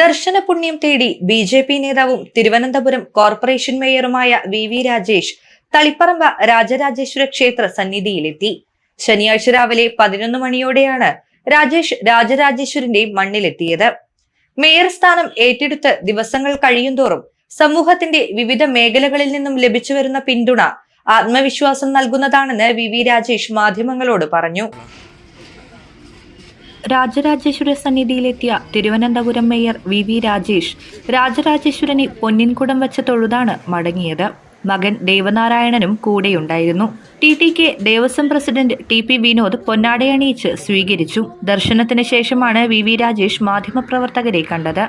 ദർശന പുണ്യം തേടി ബി.ജെ.പി. നേതാവും തിരുവനന്തപുരം കോർപ്പറേഷൻ മേയറുമായ വി രാജേഷ് തളിപ്പറമ്പ് രാജരാജേശ്വര ക്ഷേത്ര സന്നിധിയിലെത്തി. ശനിയാഴ്ച രാവിലെ 11 മണിയോടെയാണ് രാജേഷ് രാജരാജേശ്വരന്റെ മണ്ണിലെത്തിയത്. മേയർ സ്ഥാനം ഏറ്റെടുത്ത് ദിവസങ്ങൾ കഴിയുന്തോറും സമൂഹത്തിന്റെ വിവിധ മേഖലകളിൽ നിന്നും ലഭിച്ചുവരുന്ന പിന്തുണ ആത്മവിശ്വാസം നൽകുന്നതാണെന്ന് വി രാജേഷ് മാധ്യമങ്ങളോട് പറഞ്ഞു. രാജരാജേശ്വര സന്നിധിയിലെത്തിയ തിരുവനന്തപുരം മേയർ വി രാജേഷ് രാജരാജേശ്വരനെ പൊന്നിൻകുടം വെച്ച് തൊഴുതാണ് മടങ്ങിയത്. മകൻ ദേവനാരായണനും കൂടെയുണ്ടായിരുന്നു. ടി.ടി.കെ ദേവസ്വം പ്രസിഡന്റ് ടി.പി. വിനോദ് പൊന്നാടയണിയിച്ച് സ്വീകരിച്ചു. ദർശനത്തിന് ശേഷമാണ് വി രാജേഷ് മാധ്യമപ്രവർത്തകരെ കണ്ടത്.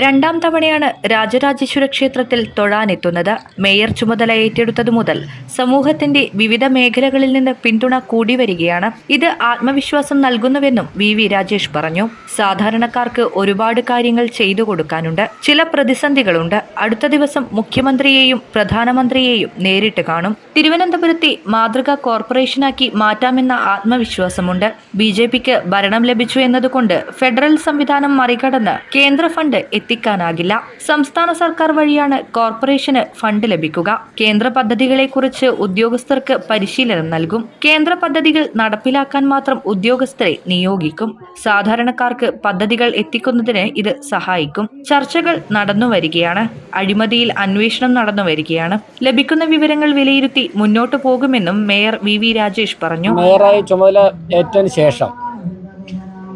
2ാം തവണയാണ് രാജരാജേശ്വര ക്ഷേത്രത്തിൽ തൊഴാനെത്തുന്നത്. മേയർ ചുമതല ഏറ്റെടുത്തതു മുതൽ സമൂഹത്തിന്റെ വിവിധ മേഖലകളിൽ നിന്ന് പിന്തുണ കൂടി വരികയാണ്. ഇത് ആത്മവിശ്വാസം നൽകുന്നുവെന്നും വി രാജേഷ് പറഞ്ഞു. സാധാരണക്കാർക്ക് ഒരുപാട് കാര്യങ്ങൾ ചെയ്തു കൊടുക്കാനുണ്ട്. ചില പ്രതിസന്ധികളുണ്ട്. അടുത്ത ദിവസം മുഖ്യമന്ത്രിയെയും പ്രധാനമന്ത്രിയെയും നേരിട്ട് കാണും. തിരുവനന്തപുരത്തെ മാതൃകാ കോർപ്പറേഷനാക്കി മാറ്റാമെന്ന ആത്മവിശ്വാസമുണ്ട്. ബി.ജെ.പിക്ക് ഭരണം ലഭിച്ചു എന്നതുകൊണ്ട് ഫെഡറൽ സംവിധാനം മറികടന്ന് കേന്ദ്ര ഫണ്ട് എത്തിക്കാനാകില്ല. സംസ്ഥാന സർക്കാർ വഴിയാണ് കോർപ്പറേഷന് ഫണ്ട് ലഭിക്കുക. കേന്ദ്ര പദ്ധതികളെക്കുറിച്ച് ഉദ്യോഗസ്ഥർക്ക് പരിശീലനം നൽകും. കേന്ദ്ര പദ്ധതികൾ നടപ്പിലാക്കാൻ മാത്രം ഉദ്യോഗസ്ഥരെ നിയോഗിക്കും. സാധാരണക്കാർക്ക് പദ്ധതികൾ എത്തിക്കുന്നതിന് ഇത് സഹായിക്കും. ചർച്ചകൾ നടന്നുവരികയാണ്. അഴിമതിയിൽ അന്വേഷണം നടന്നുവരികയാണ്. ലഭിക്കുന്ന വിവരങ്ങൾ വിലയിരുത്തി മുന്നോട്ടു പോകുമെന്നും മേയർ വി രാജേഷ് പറഞ്ഞു. മേയറായി ചുമതല ഏറ്റതിന് ശേഷം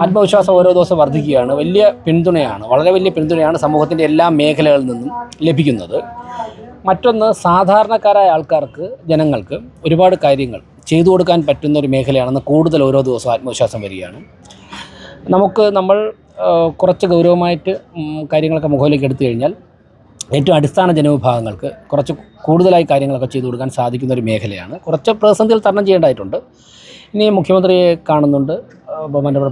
ആത്മവിശ്വാസം ഓരോ ദിവസം വർദ്ധിക്കുകയാണ്. വലിയ പിന്തുണയാണ്, വളരെ വലിയ പിന്തുണയാണ് സമൂഹത്തിൻ്റെ എല്ലാ മേഖലകളിൽ നിന്നും ലഭിക്കുന്നത്. മറ്റൊന്ന്, സാധാരണക്കാരായ ആൾക്കാർക്ക്, ജനങ്ങൾക്ക് ഒരുപാട് കാര്യങ്ങൾ ചെയ്തു കൊടുക്കാൻ പറ്റുന്ന ഒരു മേഖലയാണെന്ന് കൂടുതൽ ഓരോ ദിവസവും ആത്മവിശ്വാസം വരികയാണ്. നമ്മൾ കുറച്ച് ഗൗരവമായിട്ട് കാര്യങ്ങളൊക്കെ മുഖവിലേക്ക് എടുത്തു കഴിഞ്ഞാൽ ഏറ്റവും അടിസ്ഥാന ജനവിഭാഗങ്ങൾക്ക് കുറച്ച് കൂടുതലായി കാര്യങ്ങളൊക്കെ ചെയ്തു കൊടുക്കാൻ സാധിക്കുന്ന ഒരു മേഖലയാണ്. കുറച്ച് പ്രതിസന്ധികൾ തരണം ചെയ്യേണ്ടതായിട്ടുണ്ട്. ഇനി മുഖ്യമന്ത്രിയെ കാണുന്നുണ്ട്,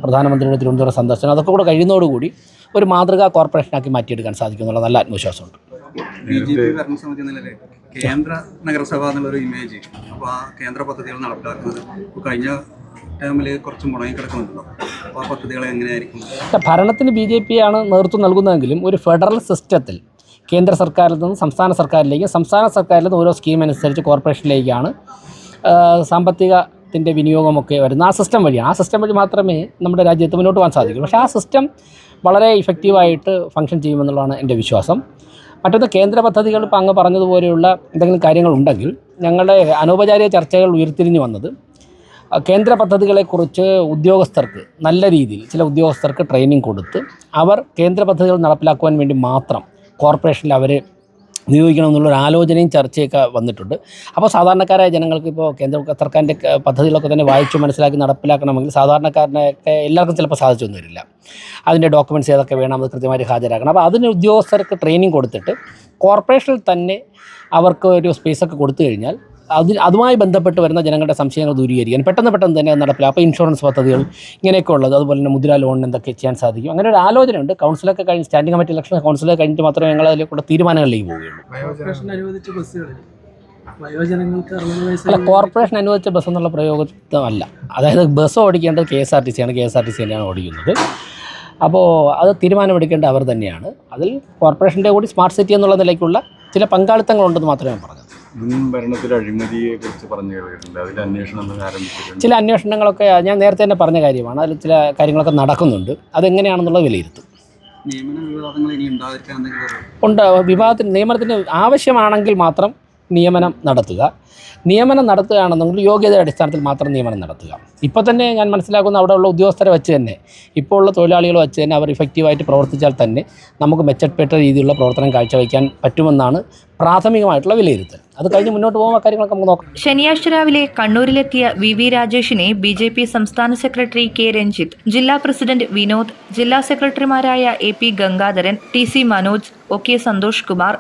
പ്രധാനമന്ത്രിയുടെ തിരുവനന്തപുരം സന്ദർശനം, അതൊക്കെ കൂടെ കഴിയുന്നതോടുകൂടി ഒരു മാതൃകാ കോർപ്പറേഷനാക്കി മാറ്റിയെടുക്കാൻ സാധിക്കുമെന്നുള്ള നല്ല ആത്മവിശ്വാസമുണ്ട്. ബി.ജെ.പി. ഭരണസമിതി നിലയിൽ കേന്ദ്ര നഗരസഭ എന്നുള്ളൊരു ഇമേജ്, അപ്പോൾ ആ കേന്ദ്ര പദ്ധതികൾ നടപ്പിലാക്കുന്നത് കഴിഞ്ഞ ടൈമിൽ കുറച്ച് മുടങ്ങി കിടക്കുന്നുണ്ടല്ലോ. അപ്പോൾ ആ പദ്ധതികൾ എങ്ങനെയായിരിക്കും? ഭരണത്തിന് ബി.ജെ.പി. ആണ് നേതൃത്വം നൽകുന്നതെങ്കിലും ഒരു ഫെഡറൽ സിസ്റ്റത്തിൽ കേന്ദ്ര സർക്കാരിൽ നിന്നും സംസ്ഥാന സർക്കാരിലേക്ക്, സംസ്ഥാന സർക്കാരിൽ നിന്ന് ഓരോ സ്കീം അനുസരിച്ച് കോർപ്പറേഷനിലേക്കാണ് സാമ്പത്തികത്തിൻ്റെ വിനിയോഗമൊക്കെ വരുന്നത്. ആ സിസ്റ്റം വഴിയാണ്. ആ സിസ്റ്റം വഴി മാത്രമേ നമ്മുടെ രാജ്യത്ത് മുന്നോട്ട് പോകാൻ സാധിക്കൂ. പക്ഷേ ആ സിസ്റ്റം വളരെ ഇഫക്റ്റീവായിട്ട് ഫങ്ഷൻ ചെയ്യുമെന്നുള്ളതാണ് എൻ്റെ വിശ്വാസം. മറ്റൊന്ന്, കേന്ദ്ര പദ്ധതികൾ ഇപ്പോൾ അങ്ങ് പറഞ്ഞതുപോലെയുള്ള എന്തെങ്കിലും കാര്യങ്ങളുണ്ടെങ്കിൽ ഞങ്ങളുടെ അനൗപചാരിക ചർച്ചകൾ ഉയർത്തിരിഞ്ഞു വന്നത് കേന്ദ്ര പദ്ധതികളെക്കുറിച്ച് ഉദ്യോഗസ്ഥർക്ക് നല്ല രീതിയിൽ ചില ഉദ്യോഗസ്ഥർക്ക് ട്രെയിനിങ് കൊടുത്ത് അവർ കേന്ദ്ര പദ്ധതികൾ നടപ്പിലാക്കുവാൻ വേണ്ടി മാത്രം കോർപ്പറേഷനിൽ അവർ നിയോഗിക്കണമെന്നുള്ളൊരു ആലോചനയും ചർച്ചയൊക്കെ വന്നിട്ടുണ്ട്. അപ്പോൾ സാധാരണക്കാരായ ജനങ്ങൾക്ക് ഇപ്പോൾ കേന്ദ്ര സർക്കാരിൻ്റെ പദ്ധതികളൊക്കെ തന്നെ വായിച്ചു മനസ്സിലാക്കി നടപ്പിലാക്കണമെങ്കിൽ സാധാരണക്കാരനൊക്കെ എല്ലാവർക്കും ചിലപ്പോൾ സാധിച്ചൊന്നും വരില്ല. അതിൻ്റെ ഡോക്യുമെൻറ്റ്സ് ഏതൊക്കെ വേണം അത് കൃത്യമായിട്ട് ഹാജരാക്കണം. അപ്പോൾ അതിന് ഉദ്യോഗസ്ഥർക്ക് ട്രെയിനിങ് കൊടുത്തിട്ട് കോർപ്പറേഷനിൽ തന്നെ അവർക്ക് ഒരു സ്പേസൊക്കെ കൊടുത്തു കഴിഞ്ഞാൽ അതുമായി ബന്ധപ്പെട്ട് വരുന്ന ജനങ്ങളുടെ സംശയങ്ങൾ ദൂരീകരിക്കാൻ പെട്ടെന്ന് തന്നെ നടപ്പിലാക്കും. അപ്പോൾ ഇൻഷുറൻസ് പദ്ധതികൾ ഇങ്ങനെയൊക്കെ ഉള്ളത്, അതുപോലെ തന്നെ മുദ്രാ ലോണിന് എന്തൊക്കെ ചെയ്യാൻ സാധിക്കും, അങ്ങനെ ഒരു ആലോചനയുണ്ട്. കൗൺസിലൊക്കെ കഴിഞ്ഞ് സ്റ്റാൻഡിംഗ് കമ്മിറ്റി ഇലക്ഷൻ കൗൺസിലൊക്കെ കഴിഞ്ഞിട്ട് മാത്രമേ ഞങ്ങൾ അതിലേക്കുള്ള തീരുമാനങ്ങളിലേക്ക് പോവുകയുള്ളൂ. അല്ല, കോർപ്പറേഷൻ അനുവദിച്ച ബസ് എന്നുള്ള പ്രയോഗമല്ല. അതായത് ബസ് ഓടിക്കേണ്ടത് KSRTC ആണ്. KSRTC തന്നെയാണ് ഓടിക്കുന്നത്. അപ്പോൾ അത് തീരുമാനമെടുക്കേണ്ട അവർ തന്നെയാണ്. അതിൽ കോർപ്പറേഷൻ്റെ കൂടി സ്മാർട്ട് സിറ്റി എന്നുള്ള നിലയ്ക്കുള്ള ചില പങ്കാളിത്തങ്ങളുണ്ടെന്ന് മാത്രമേ ഞാൻ പറഞ്ഞു. ഭരണത്തിൽ അഴിമതിയെ കുറിച്ച് പറഞ്ഞു കേട്ടിട്ടുണ്ട്. അതിൻ്റെ അന്വേഷണം ആരംഭിച്ചിട്ടുണ്ട്. ചില അന്വേഷണങ്ങളൊക്കെ ഞാൻ നേരത്തെ തന്നെ പറഞ്ഞ കാര്യമാണ്. അതിൽ ചില കാര്യങ്ങളൊക്കെ നടക്കുന്നുണ്ട്. അതെങ്ങനെയാണെന്നുള്ളത് വിലയിരുത്തും. നിയമനത്തിന് ആവശ്യമാണെങ്കിൽ മാത്രം നിയമനം നടത്തുക. നിയമനം നടത്തുകയാണെന്നുണ്ടെങ്കിൽ യോഗ്യതയുടെ അടിസ്ഥാനത്തിൽ മാത്രം നിയമനം നടത്തുക. ഇപ്പോൾ തന്നെ ഞാൻ മനസ്സിലാക്കുന്ന അവിടെയുള്ള ഉദ്യോഗസ്ഥരെ വെച്ച് തന്നെ, ഇപ്പോൾ ഉള്ള തൊഴിലാളികൾ വെച്ച് തന്നെ അവർ ഇഫക്റ്റീവായിട്ട് പ്രവർത്തിച്ചാൽ തന്നെ നമുക്ക് മെച്ചപ്പെട്ട രീതിയിലുള്ള പ്രവർത്തനം കാഴ്ചവയ്ക്കാൻ പറ്റുമെന്നാണ് പ്രാഥമികമായിട്ടുള്ള വിലയിരുത്തൽ. അത് കഴിഞ്ഞ് മുന്നോട്ട് പോകുന്ന കാര്യങ്ങളൊക്കെ നമുക്ക് നോക്കാം. ശനിയാഴ്ച രാവിലെ കണ്ണൂരിലെത്തിയ വി രാജേഷിനെ ബി.ജെ.പി. സംസ്ഥാന സെക്രട്ടറി കെ രഞ്ജിത്ത്, ജില്ലാ പ്രസിഡന്റ് വിനോദ്, ജില്ലാ സെക്രട്ടറിമാരായ AP. Gangadharan, TC. Manoj, OK. Santhosh Kumar,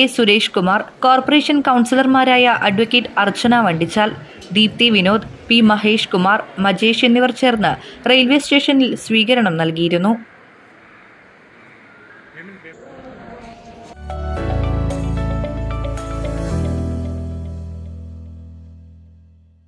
A. Suresh Kumar, corporation കൗൺസിലർമാരായ അഡ്വക്കേറ്റ് അർച്ചന വണ്ടിച്ചാൽ, ദീപ്തി വിനോദ്, പി. മഹേഷ് കുമാർ, മജേഷ് എന്നിവർ ചേർന്ന് റെയിൽവേ സ്റ്റേഷനിൽ സ്വീകരണം നൽകിയിരുന്നു.